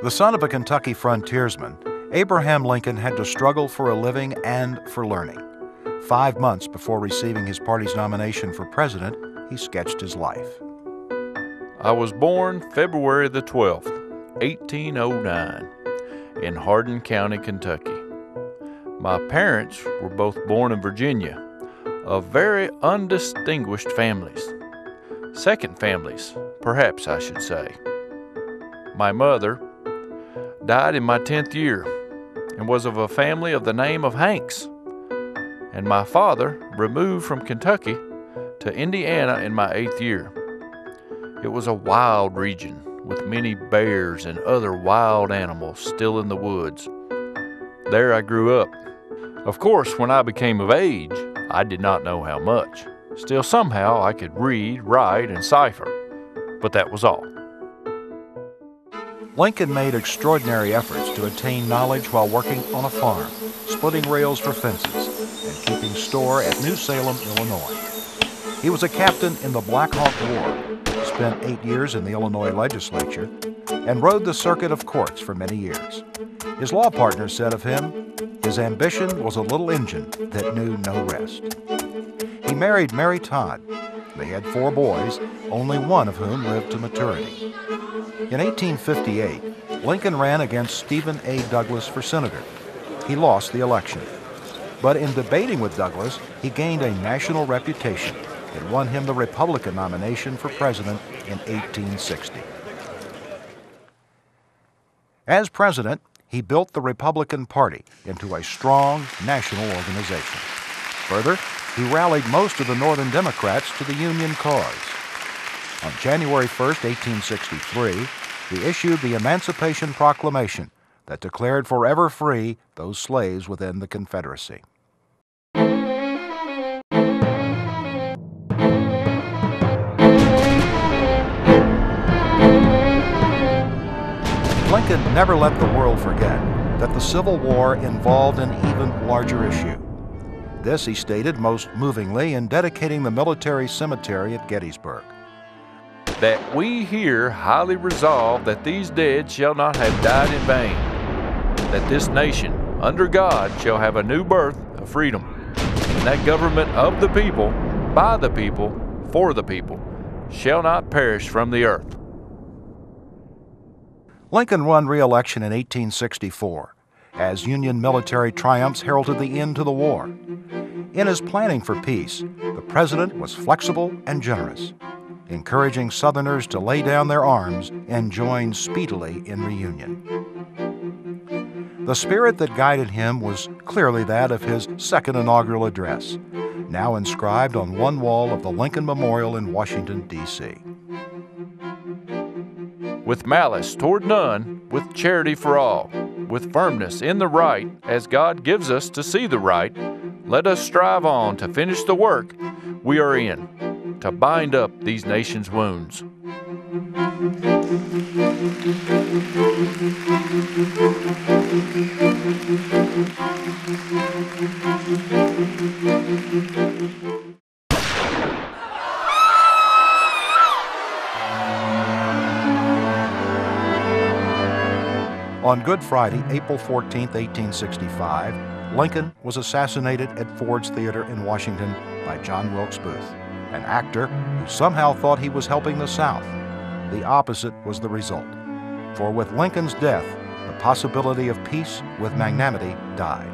The son of a Kentucky frontiersman, Abraham Lincoln had to struggle for a living and for learning. 5 months before receiving his party's nomination for president, he sketched his life. I was born February the 12th, 1809, in Hardin County, Kentucky. My parents were both born in Virginia, of very undistinguished families. Second families, perhaps I should say. My mother died in my 10th year and was of a family of the name of Hanks, and my father removed from Kentucky to Indiana in my 8th year. It was a wild region with many bears and other wild animals still in the woods. There I grew up. Of course, when I became of age, I did not know how much. Still, somehow I could read, write, and cipher, but that was all. Lincoln made extraordinary efforts to attain knowledge while working on a farm, splitting rails for fences, and keeping store at New Salem, Illinois. He was a captain in the Black Hawk War, spent 8 years in the Illinois legislature, and rode the circuit of courts for many years. His law partner said of him, his ambition was a little engine that knew no rest. He married Mary Todd. They had 4 boys, only one of whom lived to maturity. In 1858, Lincoln ran against Stephen A. Douglas for senator. He lost the election. But in debating with Douglas, he gained a national reputation that won him the Republican nomination for president in 1860. As president, he built the Republican Party into a strong national organization. Further, he rallied most of the Northern Democrats to the Union cause. On January 1, 1863, he issued the Emancipation Proclamation that declared forever free those slaves within the Confederacy. Lincoln never let the world forget that the Civil War involved an even larger issue. This he stated most movingly in dedicating the military cemetery at Gettysburg. That we here highly resolve that these dead shall not have died in vain, that this nation, under God, shall have a new birth of freedom, and that government of the people, by the people, for the people, shall not perish from the earth. Lincoln won re-election in 1864 as Union military triumphs heralded the end to the war. In his planning for peace, the president was flexible and generous, encouraging Southerners to lay down their arms and join speedily in reunion. The spirit that guided him was clearly that of his second inaugural address, now inscribed on one wall of the Lincoln Memorial in Washington, D.C. With malice toward none, with charity for all, with firmness in the right, as God gives us to see the right, let us strive on to finish the work we are in, to bind up these nations' wounds. On Good Friday, April 14, 1865, Lincoln was assassinated at Ford's Theater in Washington by John Wilkes Booth, an actor who somehow thought he was helping the South. The opposite was the result. For with Lincoln's death, the possibility of peace with magnanimity died.